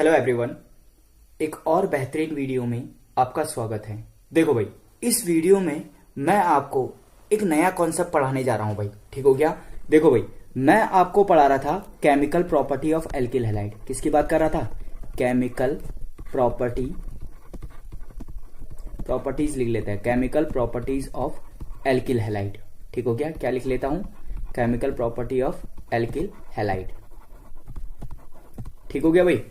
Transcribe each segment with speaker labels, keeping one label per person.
Speaker 1: Hello everyone, एक और बेहतरीन वीडियो में आपका स्वागत है। देखो भाई, इस वीडियो में मैं आपको एक नया कॉन्सेप्ट पढ़ाने जा रहा हूं भाई। ठीक हो गया। देखो भाई, मैं आपको पढ़ा रहा था chemical property of alkyl halide. किसकी बात कर रहा था? केमिकल प्रॉपर्टीज लिख लेते हैं, chemical properties of alkyl halide. ठीक हो गया। क्या लिख लेता हूं? Chemical property of alkyl halide. ठीक हो गया भाई।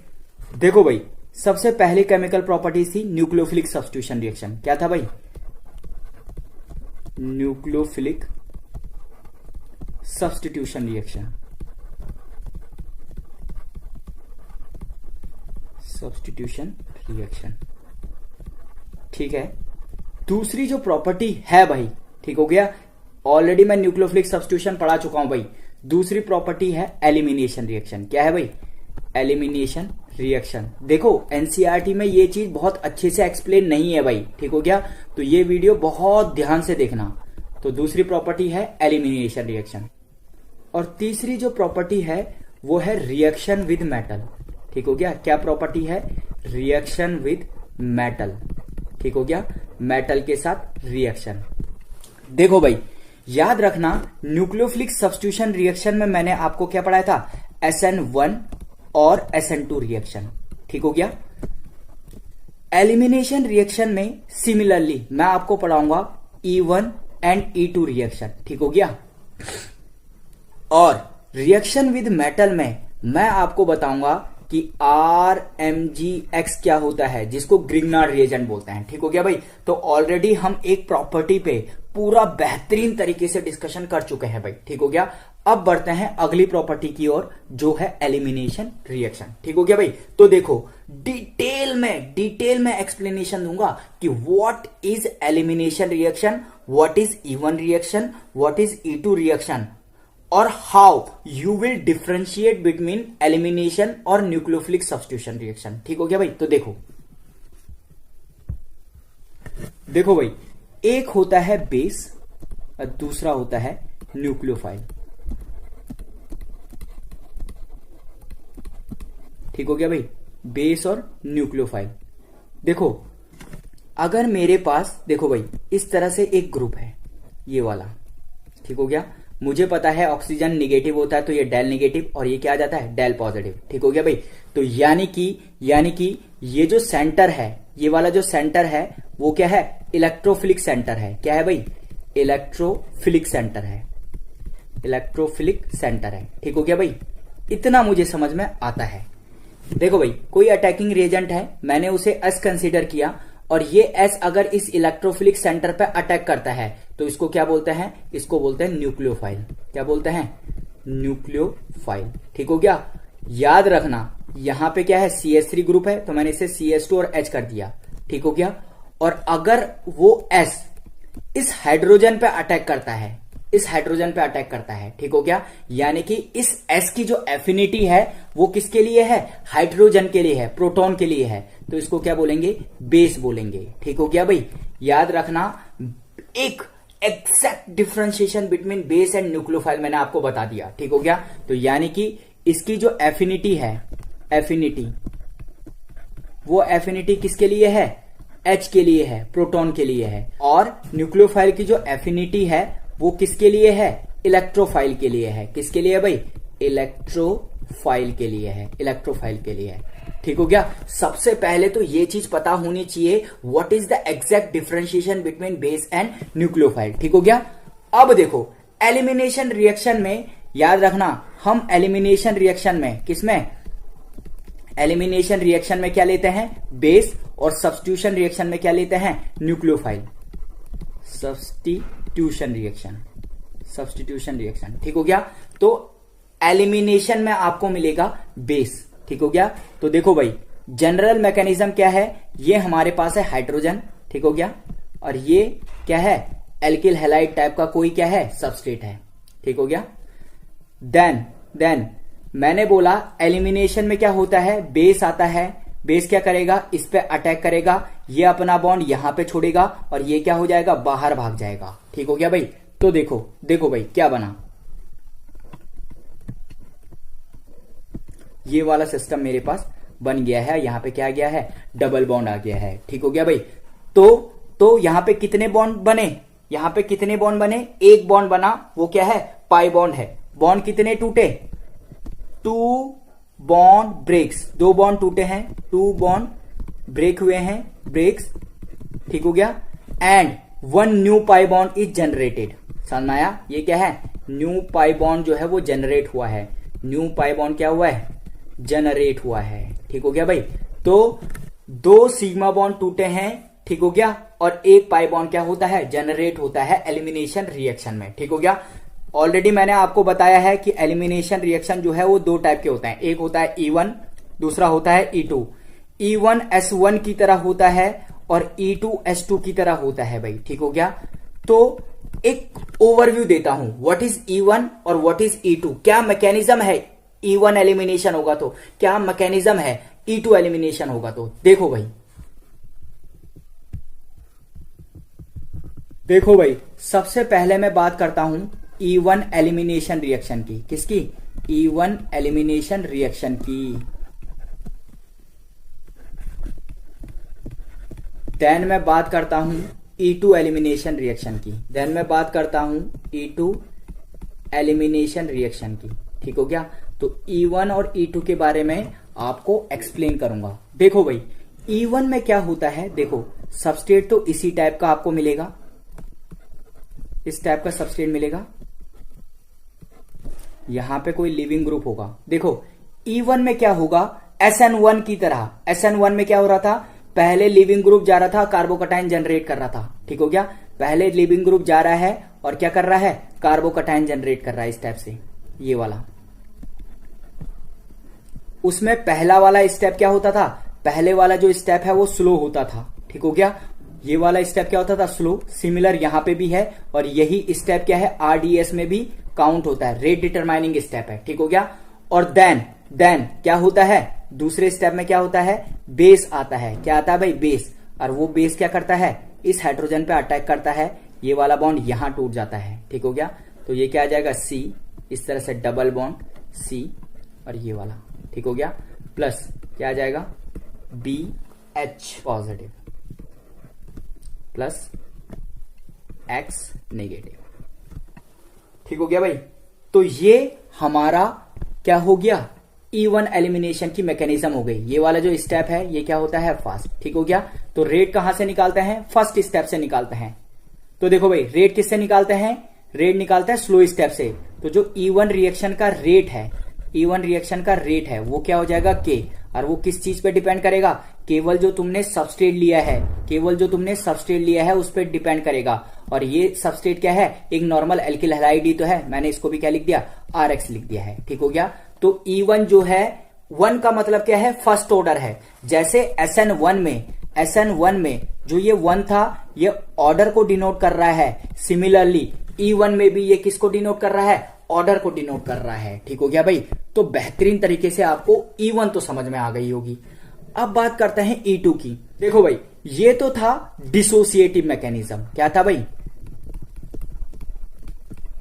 Speaker 1: देखो भाई, सबसे पहले केमिकल प्रॉपर्टीज थी न्यूक्लियोफिलिक सब्स्टिट्यूशन रिएक्शन। क्या था भाई? Nucleophilic substitution reaction. ठीक है। दूसरी जो प्रॉपर्टी है भाई, ठीक हो गया, ऑलरेडी मैं न्यूक्लियोफिलिक सब्स्टिट्यूशन पढ़ा चुका हूं भाई। दूसरी प्रॉपर्टी है एलिमिनेशन रिएक्शन। क्या है भाई? Elimination reaction. देखो, एनसीईआरटी में ये चीज बहुत अच्छे से एक्सप्लेन नहीं है भाई। ठीक हो गया। तो ये वीडियो बहुत ध्यान से देखना। तो दूसरी प्रॉपर्टी है एलिमिनेशन रिएक्शन। और तीसरी जो प्रॉपर्टी है वो है रिएक्शन विद मेटल। ठीक हो गया। क्या प्रॉपर्टी है? Reaction with metal. ठीक हो गया। मेटल के साथ रिएक्शन। देखो भाई, याद रखना, न्यूक्लियोफिलिक सब्स्टिट्यूशन रिएक्शन में मैंने आपको क्या पढ़ाया था? SN1 और SN2 रिएक्शन। ठीक हो गया। एलिमिनेशन रिएक्शन में सिमिलरली मैं आपको पढ़ाऊंगा E1 एंड E2 रिएक्शन। ठीक हो गया। और रिएक्शन विद मेटल में मैं आपको बताऊंगा कि RMgX क्या होता है, जिसको ग्रिग्नार्ड रिएजेंट बोलते हैं। ठीक हो गया भाई। तो ऑलरेडी हम एक प्रॉपर्टी पे पूरा बेहतरीन तरीके से डिस्कशन कर चुके हैं भाई। ठीक हो गया। अब बढ़ते हैं अगली प्रॉपर्टी की ओर, जो है एलिमिनेशन रिएक्शन। ठीक हो गया भाई। तो देखो, डिटेल में एक्सप्लेनेशन दूंगा कि what is elimination reaction, what is E1 reaction, what is E2 reaction, और how you will differentiate between elimination और न्यूक्लियोफिलिक सब्स्टिट्यूशन रिएक्शन। ठीक हो गया भाई। तो देखो भाई, एक होता है बेस और दूसरा होता है न्यूक्लियोफाइल। ठीक हो गया भाई, बेस और न्यूक्लियोफाइल। देखो, अगर मेरे पास, देखो भाई, इस तरह से एक ग्रुप है, ये वाला। ठीक हो गया। मुझे पता है ऑक्सीजन निगेटिव होता है तो ये डेल निगेटिव, और ये क्या आ जाता है? Del positive. ठीक हो गया भाई। तो यानी कि ये जो सेंटर है, ये वाला जो सेंटर है वो क्या है? इलेक्ट्रोफिलिक सेंटर है। क्या है भाई? इलेक्ट्रोफिलिक सेंटर है। ठीक हो गया भाई। इतना मुझे समझ में आता है। देखो भाई, कोई अटैकिंग रिएजेंट है, मैंने उसे S कंसीडर किया, और ये S अगर इस इलेक्ट्रोफिलिक सेंटर पे अटैक करता है तो इसको क्या बोलते हैं? इसको बोलते हैं न्यूक्लियोफाइल। क्या बोलते हैं? न्यूक्लियोफाइल। ठीक हो गया। याद रखना, यहां पे क्या है? CH3 ग्रुप है, तो मैंने इसे CH2 और H कर दिया। ठीक हो गया। और अगर वो S इस हाइड्रोजन पे अटैक करता है, ठीक हो गया, यानी कि इस S की जो एफिनिटी है वो किसके लिए है? हाइड्रोजन के लिए है, प्रोटॉन के लिए है। तो इसको क्या बोलेंगे? बेस बोलेंगे। ठीक हो गया भाई। याद रखना, एक exact differentiation between base and nucleophile मैंने आपको बता दिया। ठीक हो गया। तो यानी कि इसकी जो एफिनिटी है, वो एफिनिटी किसके लिए है? H के लिए है, प्रोटॉन के लिए है। और न्यूक्लियोफाइल की जो एफिनिटी है वो किसके लिए है? इलेक्ट्रोफाइल के लिए है। किसके लिए भाई? इलेक्ट्रोफाइल के लिए है। ठीक हो गया। सबसे पहले तो ये चीज पता होनी चाहिए, what is the exact differentiation between base and nucleophile. ठीक हो गया। अब देखो, एलिमिनेशन रिएक्शन में याद रखना, हम एलिमिनेशन रिएक्शन में किसमें? एलिमिनेशन रिएक्शन में क्या लेते हैं? बेस। और सब्स्टिट्यूशन रिएक्शन में क्या लेते हैं? न्यूक्लियोफाइल। Substitution reaction. ठीक हो गया। तो एलिमिनेशन में आपको मिलेगा बेस। ठीक हो गया। तो देखो भाई, जनरल मैकेनिज्म क्या है? ये हमारे पास है हाइड्रोजन। ठीक हो गया। और ये क्या है? एल्किल हैलाइड टाइप का कोई क्या है? सबस्ट्रेट है। ठीक हो गया। देन मैंने बोला एलिमिनेशन में क्या होता है? बेस आता है। बेस क्या करेगा? इस पे अटैक करेगा, ये अपना बॉन्ड यहां पे छोड़ेगा, और ये क्या हो जाएगा? बाहर भाग जाएगा। ठीक हो गया भाई। तो देखो भाई क्या बना, ये वाला सिस्टम मेरे पास बन गया है, यहाँ पे क्या आ गया है, डबल बॉन्ड आ गया है। ठीक हो गया भाई। तो यहाँ पे कितने बॉन्ड बने, यहाँ पे कितने बॉन्ड बने, एक बॉन्ड बना, वो क्या है, पाई बॉन्ड है। बॉन्ड कितने टूटे, 2 बॉन्ड ब्रेक्स, 2 बॉन्ड टूटे हैं, 2 बॉन्ड ब्रेक हुए हैं, ब्रेक्स। ठीक हो गया। And 1 new pi bond is generated. समझ में आया, ये क्या है, न्यू पाई बॉन्ड जो है वो जनरेट हुआ है। न्यू पाई बॉन्ड क्या हुआ है, जनरेट हुआ है। ठीक हो गया भाई। तो 2 सिग्मा बॉन्ड टूटे हैं, ठीक हो गया, और एक पाई बॉन्ड क्या होता है, जनरेट होता है एलिमिनेशन रिएक्शन में। ठीक हो गया। ऑलरेडी मैंने आपको बताया है कि एलिमिनेशन रिएक्शन जो है वो 2 टाइप के होते हैं, एक होता है E1, दूसरा होता है E2। E1 S1 की तरह होता है और E2 S2 की तरह होता है भाई। ठीक हो गया। तो एक ओवरव्यू देता हूं, व्हाट इज E1 और व्हाट इज E2, क्या मैकेनिज्म है E1 एलिमिनेशन होगा तो, क्या मैकेनिज्म है E2 एलिमिनेशन होगा तो। देखो भाई, देखो भाई, सबसे पहले मैं बात करता हूं E1 एलिमिनेशन रिएक्शन की, किसकी, E1 एलिमिनेशन रिएक्शन की। देन मैं बात करता हूं E2 एलिमिनेशन रिएक्शन की, देन मैं बात करता हूं E2 एलिमिनेशन रिएक्शन की। ठीक हो गया। तो E1 और E2 के बारे में आपको एक्सप्लेन करूंगा। देखो भाई, E1 में क्या होता है, देखो सबस्ट्रेट तो इसी टाइप का आपको मिलेगा, इस टाइप का सबस्ट्रेट मिलेगा, यहां पे कोई लिविंग ग्रुप होगा। देखो E1 में क्या होगा, SN1 की तरह, SN1 में क्या हो रहा था, पहले लिविंग ग्रुप जा रहा था, कार्बोकटायन जनरेट कर रहा था। ठीक हो गया। पहले लिविंग ग्रुप जा रहा है और क्या कर रहा है, कार्बोकटायन जनरेट कर रहा है, इस टाइप से, ये वाला। उसमें पहला वाला स्टेप क्या होता था, पहले वाला जो स्टेप है वो स्लो होता था। ठीक हो गया। ये वाला स्टेप क्या होता था, स्लो। सिमिलर यहां पे भी है, और यही स्टेप क्या है, RDS में भी काउंट होता है, रेट डिटरमाइनिंग स्टेप है। ठीक हो गया। और देन क्या होता है, दूसरे स्टेप में क्या होता है, बेस आता है। क्या आता है भाई, बेस। और वो बेस क्या करता है, इस हाइड्रोजन पे अटैक करता है, ये वाला बॉन्ड यहां टूट जाता है। ठीक हो गया। तो ये क्या आ जाएगा, C, इस तरह से डबल बॉन्ड C, और ये वाला। ठीक हो गया। प्लस क्या आ जाएगा, BH positive plus X negative. ठीक हो गया भाई। तो ये हमारा क्या हो गया, E1 एलिमिनेशन की मैकेनिज्म हो गई। ये वाला जो स्टेप है ये क्या होता है, फास्ट। ठीक हो गया। तो रेट कहां से निकालते हैं, फर्स्ट स्टेप से निकालते हैं। तो देखो भाई, रेट किससे निकालते हैं, रेट निकालते हैं स्लो स्टेप से। तो जो E1 रिएक्शन का रेट है, E1 रिएक्शन का रेट है वो क्या हो जाएगा, K। और वो किस चीज पे डिपेंड करेगा, केवल जो तुमने सबस्ट्रेट लिया है, केवल जो तुमने सबस्ट्रेट लिया है उस पर डिपेंड करेगा। और ये सबस्ट्रेट क्या है, एक नॉर्मल एल्किल हैलाइड ही तो है, मैंने इसको भी क्या लिख दिया, RX लिख दिया है। ठीक हो गया। तो E1 जो है, 1 का मतलब क्या है, फर्स्ट ऑर्डर है। जैसे SN1 में जो ये 1 था, ये ऑर्डर को डिनोट कर रहा है। सिमिलरली E1 में भी ये किसको डिनोट कर रहा है, ऑर्डर को डिनोट कर रहा है। ठीक हो गया भाई। तो बेहतरीन तरीके से आपको E1 तो समझ में आ गई होगी। अब बात करते हैं E2 की। देखो भाई, ये तो था डिसोसिएटिव मैकेनिज्म। क्या था भाई,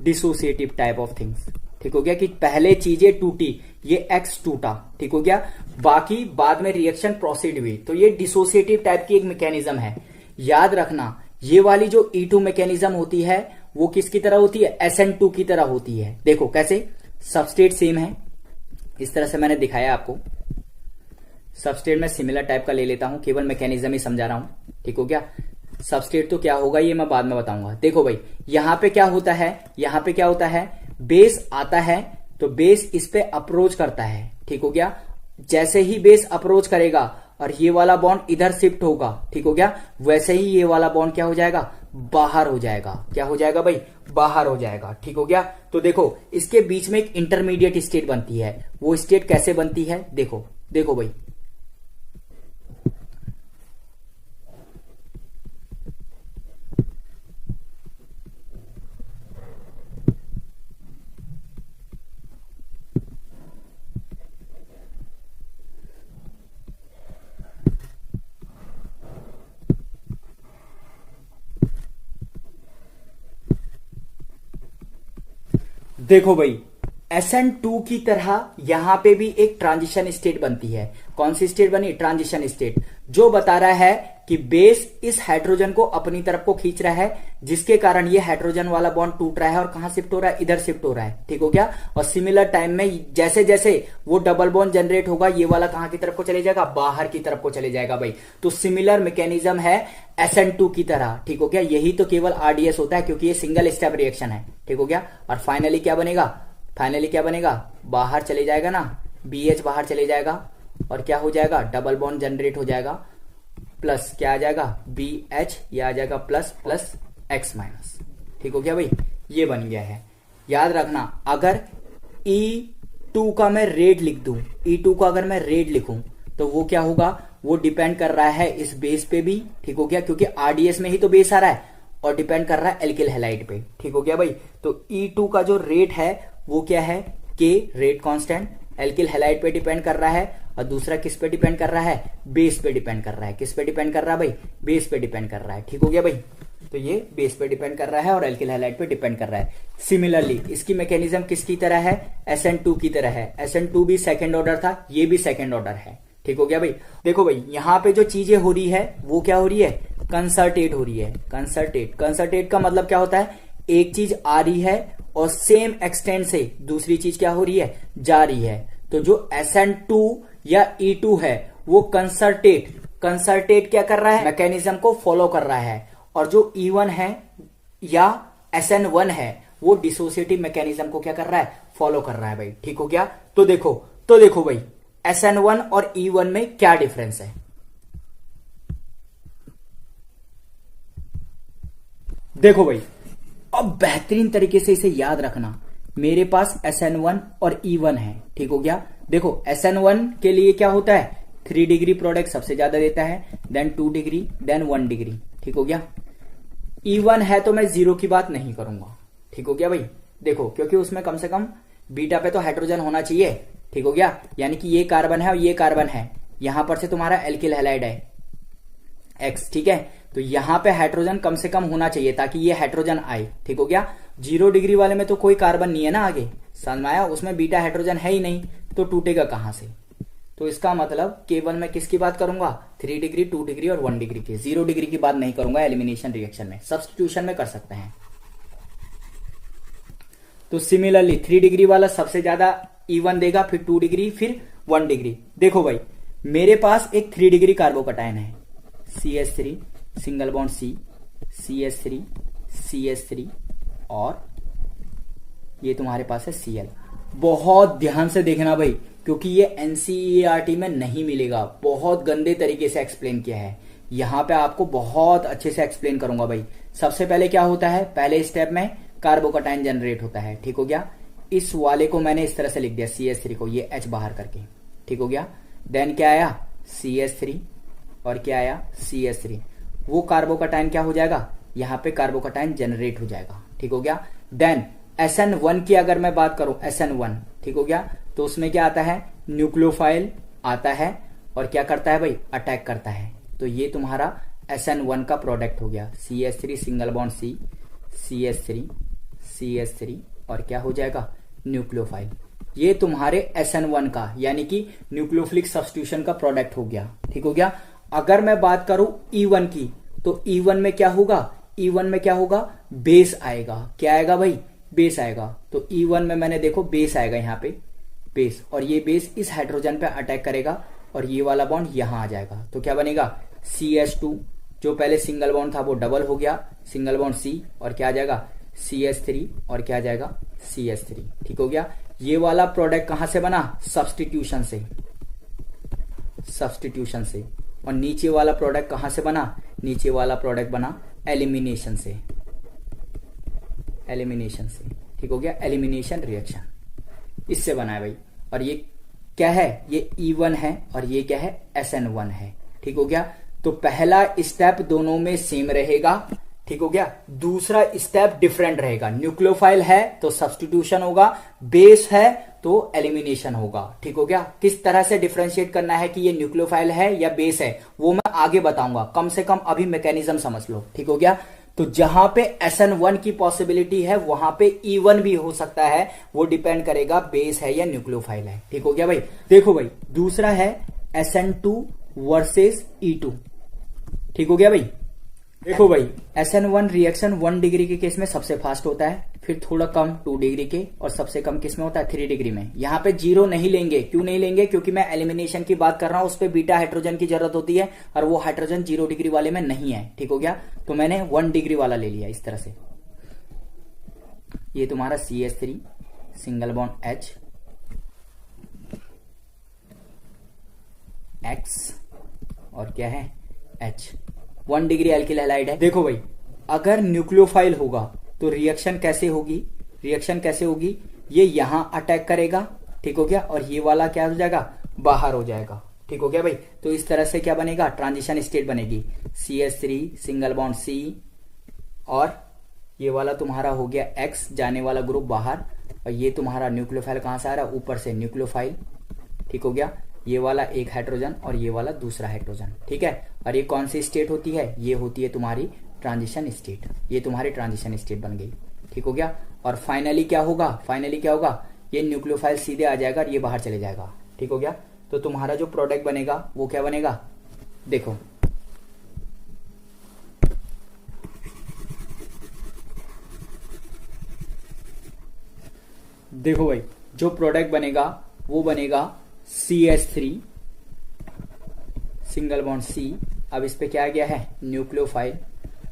Speaker 1: डिसोसिएटिव टाइप ऑफ थिंग्स। ठीक हो गया कि पहले चीजें टूटी, ये X टूटा। ठीक हो गया। बाकी बाद में रिएक्शन प्रोसीड हुई। तो ये डिसोसिएटिव टाइप की एक मैकेनिज्म है। याद रखना, ये वाली जो E2 मैकेनिज्म होती है वो किसकी तरह होती है, SN2 की तरह होती है। देखो कैसे, सबस्ट्रेट सेम है, इस तरह से मैंने दिखाया आपको। सबस्ट्रेट में सिमिलर टाइप का ले लेता हूं, केवल मैकेनिज्म ही समझा रहा हूं। ठीक हो गया। सबस्ट्रेट तो क्या होगा ये मैं बाद में बताऊंगा। देखो भाई, यहां पे क्या होता है, यहां पे क्या होता है, बेस आता है तो बेस इस पे अप्रोच करता है। ठीक हो गया। जैसे ही बेस अप्रोच करेगा और ये वाला बॉन्ड इधर शिफ्ट होगा, ठीक हो गया, वैसे ही ये वाला बॉन्ड क्या हो जाएगा, बाहर हो जाएगा। क्या हो जाएगा भाई, बाहर हो जाएगा। ठीक हो गया। तो देखो, इसके बीच में एक इंटरमीडिएट स्टेट बनती है। वो स्टेट कैसे बनती है, देखो देखो भाई, देखो भाई, SN2 की तरह यहां पे भी एक ट्रांजिशन स्टेट बनती है। कौन सी स्टेट बनी? ट्रांजिशन स्टेट, जो बता रहा है कि बेस इस हाइड्रोजन को अपनी तरफ को खींच रहा है, जिसके कारण ये हाइड्रोजन वाला बॉन्ड टूट रहा है और कहां शिफ्ट हो रहा है? इधर शिफ्ट हो रहा है। ठीक हो गया। और सिमिलर टाइम में जैसे जैसे वो डबल बॉन्ड जनरेट होगा, ये वाला कहां की तरफ को चले जाएगा? बाहर की तरफ को चले जाएगा भाई। तो सिमिलर मैकेनिज्म है SN2 की तरह। ठीक हो गया। यही तो केवल RDS होता है, क्योंकि ये सिंगल स्टेप रिएक्शन है। ठीक हो गया। और फाइनली क्या बनेगा? फाइनली क्या बनेगा? बाहर चले जाएगा ना, BH बाहर चले जाएगा और क्या हो जाएगा? डबल बॉन्ड जनरेट हो जाएगा, प्लस क्या आ जाएगा? BH, ये आ जाएगा प्लस प्लस X माइनस। ठीक हो गया भाई, ये बन गया है। याद रखना, अगर E2 का मैं रेट लिख दूं, E2 का अगर मैं रेट लिखूं तो वो क्या होगा? वो डिपेंड कर रहा है इस बेस पे भी। ठीक हो गया, क्योंकि RDS में ही तो बेस आ रहा है, और डिपेंड कर रहा है एल्किल हैलाइड पे। ठीक हो गया भाई। तो E2 का जो रेट है वो क्या है? K, rate constant, alkyl halide पे डिपेंड कर रहा है। और दूसरा किस पे डिपेंड कर रहा है? बेस पे डिपेंड कर रहा है। किस पे डिपेंड कर रहा है भाई? बेस पे डिपेंड कर रहा है। ठीक हो गया भाई। तो ये बेस पे डिपेंड कर रहा है और एल्किल हैलाइड पे डिपेंड कर रहा है। सिमिलरली इसकी मैकेनिज्म किसकी तरह है? SN2 की तरह है। SN2 भी सेकंड ऑर्डर था, ये भी सेकंड ऑर्डर है। ठीक हो गया भाई। देखो भाई, यहां पे जो चीजें हो रही है वो क्या हो रही है? कंसर्टेट हो रही है। कंसर्टेट, कंसर्टेट का मतलब क्या होता है? एक चीज आ रही है और सेम एक्सटेंट से दूसरी चीज क्या हो रही है? जा रही है। तो जो SN2 या E2 है वो कंसर्टेट क्या कर रहा है? मैकेनिज्म को फॉलो कर रहा है। और जो E1 है या SN1 है वो डिसोसिएटिव मैकेनिज्म को क्या कर रहा है? फॉलो कर रहा है भाई। ठीक हो गया। तो देखो भाई, SN1 और E1 में क्या डिफरेंस है? देखो भाई, अब बेहतरीन तरीके से इसे याद रखना। मेरे पास SN1 और E1 है। ठीक हो गया। देखो SN1 के लिए क्या होता है? 3 डिग्री प्रोडक्ट सबसे ज्यादा देता है, देन 2 डिग्री, देन 1 डिग्री। ठीक हो गया। E1 है तो मैं 0 की बात नहीं करूंगा। ठीक हो गया भाई। देखो, क्योंकि उसमें कम से कम बीटा पे तो हाइड्रोजन होना चाहिए। ठीक हो गया। यानी कि ये कार्बन है और ये कार्बन है, यहां पर से तुम्हारा एल्किल हैलाइड है X। ठीक है। तो यहां पे हाइड्रोजन कम से कम होना चाहिए ताकि ये हाइड्रोजन आए। ठीक हो गया। 0 डिग्री वाले में तो कोई कार्बन नहीं है ना आगे, समझ में आया? उसमें बीटा हाइड्रोजन है ही नहीं, तो टूटेगा कहां से? तो इसका मतलब केवल मैं किसकी बात करूंगा? 3 डिग्री, 2 डिग्री और 1 डिग्री की। 0 डिग्री की बात नहीं करूंगा एलिमिनेशन रिएक्शन में। सब्स्टिट्यूशन में कर सकते हैं। तो सिमिलरली 3 डिग्री वाला सबसे ज्यादा E1 देगा, फिर 2 डिग्री, फिर 1 डिग्री। देखो भाई, मेरे पास एक 3 डिग्री कार्बोकटायन है, CH3 single bond C, CH3 CH3 और ये तुम्हारे पास है Cl। बहुत ध्यान से देखना भाई, क्योंकि ये NCERT में नहीं मिलेगा। बहुत गंदे तरीके से एक्सप्लेन किया है। यहां पे आपको बहुत अच्छे से एक्सप्लेन करूंगा भाई। सबसे पहले क्या होता है? पहले स्टेप में कार्बोकटायन जनरेट होता है। ठीक हो गया। इस वाले को मैंने इस तरह से लिख दिया, CH3 को, ये H बाहर करके। ठीक हो गया। देन क्या आया? CH3 और क्या आया? CH3। वो कार्बोकटायन क्या हो जाएगा? यहां पे कार्बोकटायन जनरेट हो जाएगा। ठीक हो गया। देन SN1 की अगर मैं बात करूं, SN1, ठीक हो गया, तो उसमें क्या आता है? न्यूक्लियोफाइल आता है और क्या करता है भाई? अटैक करता है। तो ये तुम्हारा SN1 का प्रोडक्ट हो गया, CH3 single bond C, CH3 और क्या हो जाएगा? न्यूक्लियोफाइल। ये तुम्हारे SN1 का यानी कि न्यूक्लियोफिलिक सब्स्टिट्यूशन का प्रोडक्ट हो गया। ठीक हो गया। अगर मैं बात करूं E1 की, तो E1 में क्या होगा? E1 में क्या होगा? बेस आएगा। क्या आएगा भाई? बेस आएगा। तो E1 में मैंने देखो बेस आएगा, यहां पे बेस, और ये बेस इस हाइड्रोजन पे अटैक करेगा और ये वाला बॉन्ड यहां आ जाएगा। तो क्या बनेगा? CH2, जो पहले सिंगल बॉन्ड था वो डबल हो गया, सिंगल बॉन्ड C, और क्या आ जाएगा? CH3 और क्या आ जाएगा? CH3। ठीक हो गया। ये वाला प्रोडक्ट कहां से बना? सब्स्टिट्यूशन से। और नीचे वाला प्रोडक्ट कहां से बना? नीचे वाला प्रोडक्ट बना एलिमिनेशन से। ठीक हो गया। एलिमिनेशन रिएक्शन इससे बना है भाई। और ये क्या है? ये E1 है और ये क्या है? SN1 है। ठीक हो गया। तो पहला स्टेप दोनों में सेम रहेगा। ठीक हो गया। दूसरा स्टेप डिफरेंट रहेगा। न्यूक्लियोफाइल है तो सब्स्टिट्यूशन होगा, बेस है तो एलिमिनेशन होगा। ठीक हो गया। किस तरह से डिफरेंशिएट करना है कि ये न्यूक्लियोफाइल है या बेस है, वो मैं आगे बताऊंगा। कम से कम अभी मैकेनिज्म समझ लो। ठीक हो गया। तो जहां पे SN1 की पॉसिबिलिटी है वहां पे E1 भी हो सकता है, वो डिपेंड करेगा बेस है या न्यूक्लियोफाइल है। ठीक हो गया भाई। देखो भाई दूसरा है SN2 वर्सेस E2। ठीक हो गया भाई। देखो भाई SN1 रिएक्शन 1 डिग्री के केस में सबसे फास्ट होता है, फिर थोड़ा कम 2 डिग्री के, और सबसे कम किस में होता है 3 डिग्री में। यहां पे जीरो नहीं लेंगे। क्यों नहीं लेंगे? क्योंकि मैं एलिमिनेशन की बात कर रहा हूं, उस पर बीटा हाइड्रोजन की जरूरत होती है और वो हाइड्रोजन 0 डिग्री वाले में नहीं है। ठीक हो गया। तो मैंने 1 डिग्री वाला ले लिया इस तरह से। ये तुम्हारा CH3 single bond H X और क्या है H, 1 डिग्री एल्किल हैलाइड है। देखो भाई अगर न्यूक्लियोफाइल होगा तो रिएक्शन कैसे होगी? रिएक्शन कैसे होगी? ये यहां अटैक करेगा, ठीक हो गया, और ये वाला क्या हो जाएगा? बाहर हो जाएगा। ठीक हो गया भाई। तो इस तरह से क्या बनेगा? ट्रांजिशन स्टेट बनेगी। CH3 सिंगल बॉन्ड C और ये वाला तुम्हारा हो गया X, जाने वाला ग्रुप बाहर, और ये तुम्हारा न्यूक्लियोफाइल कहां से आ रहा है? ऊपर से न्यूक्लियोफाइल। ठीक हो गया। ये वाला एक हाइड्रोजन और ये वाला दूसरा हाइड्रोजन। ठीक है। और ये कौन सी स्टेट होती है? ये होती है तुम्हारी ट्रांजिशन स्टेट। ये तुम्हारी ट्रांजिशन स्टेट बन गई। ठीक हो गया। और फाइनली क्या होगा? फाइनली क्या होगा? ये न्यूक्लियोफाइल सीधे आ जाएगा और ये बाहर चले जाएगा। ठीक हो गया। तो तुम्हारा जो प्रोडक्ट बनेगा वो क्या बनेगा? देखो देखो भाई जो प्रोडक्ट बनेगा वो बनेगा CH3 सिंगल बॉन्ड C। अब इस पे क्या आ गया है? न्यूक्लियोफाइल,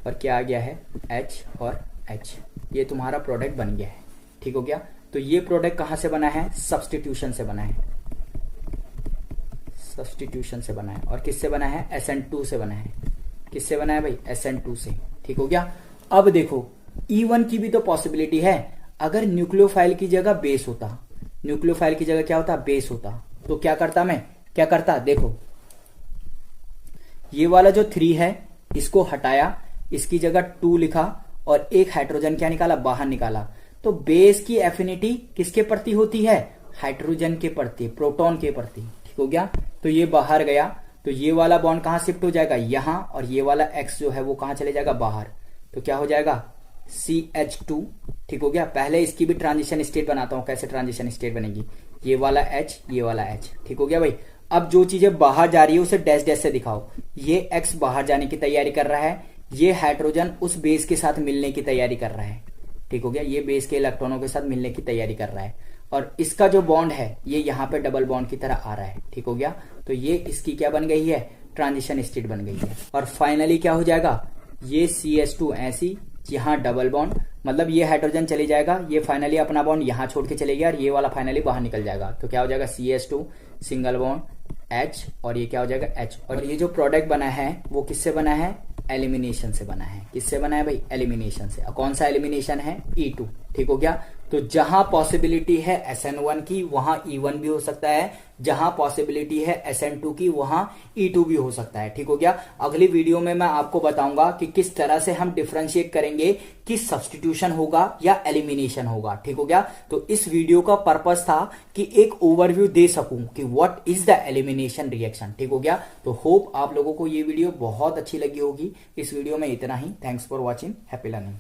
Speaker 1: और क्या आ गया है? H और H। ये तुम्हारा प्रोडक्ट बन गया है। ठीक हो गया। तो ये प्रोडक्ट कहां से बना है? सब्स्टिट्यूशन से बना है। सब्स्टिट्यूशन से बना है। और किससे बना है? SN2 से बना है। किससे बना है भाई? SN2 से। ठीक हो गया। अब देखो E1 की भी तो पॉसिबिलिटी है। अगर न्यूक्लियोफाइल की जगह बेस होता, न्यूक्लियोफाइल की जगह क्या होता? बेस होता, तो क्या करता मैं? क्या करता? देखो ये वाला जो 3 है इसको हटाया, इसकी जगह 2 लिखा और एक हाइड्रोजन क्या निकाला? बाहर निकाला। तो बेस की एफिनिटी किसके प्रति होती है? हाइड्रोजन के प्रति, प्रोटॉन के प्रति। ठीक हो गया। तो ये बाहर गया, तो ये वाला बॉन्ड कहां शिफ्ट हो जाएगा? यहां, और ये वाला X जो है वो कहां चले जाएगा? बाहर। तो क्या हो जाएगा? CH2। ठीक हो गया। पहले इसकी भी ट्रांजिशन स्टेट बनाता हूं, कैसे ट्रांजिशन स्टेट बनेगी? ये वाला H, ये वाला H। ठीक हो गया भाई। अब जो चीजें बाहर जा रही है उसे डैश डैश से दिखाओ। ये X बाहर जाने की तैयारी कर रहा है, ये हाइड्रोजन उस बेस के साथ मिलने की तैयारी कर रहा है। ठीक हो गया। ये बेस के इलेक्ट्रॉनों के साथ मिलने की तैयारी कर रहा है, और इसका जो बॉन्ड है ये यहाँ पे डबल बॉन्ड की तरह आ रहा है। ठीक हो गया। तो ये इसकी क्या बन गई है? ट्रांजिशन स्टेट बन गई है। और फाइनली क्या हो जाएगा? ये CH2 ऐसी, यहाँ डबल बॉन्ड, मतलब ये हाइड्रोजन चले जाएगा, ये फाइनली अपना बॉन्ड यहाँ छोड़ के चले गया, और ये वाला फाइनली बाहर निकल जाएगा। तो क्या हो जाएगा? CH2 सिंगल बॉन्ड H, और ये क्या हो जाएगा? H। और ये जो प्रोडक्ट बना है वो किससे बना है? एलिमिनेशन से बना है। किससे बना है भाई? एलिमिनेशन से। कौन सा एलिमिनेशन है? E2। ठीक हो गया। तो जहां पॉसिबिलिटी है SN1 की वहां E1 भी हो सकता है, जहां पॉसिबिलिटी है SN2 की वहां E2 भी हो सकता है। ठीक हो गया। अगली वीडियो में मैं आपको बताऊंगा कि किस तरह से हम डिफरेंशिएट करेंगे कि सब्स्टिट्यूशन होगा या एलिमिनेशन होगा। ठीक हो गया। तो इस वीडियो का पर्पस था कि एक ओवरव्यू दे सकूं कि what is the elimination reaction. ठीक हो गया। तो होप आप लोगों को ये वीडियो बहुत अच्छी लगी होगी। इस वीडियो में इतना ही। Thanks for watching. Happy learning.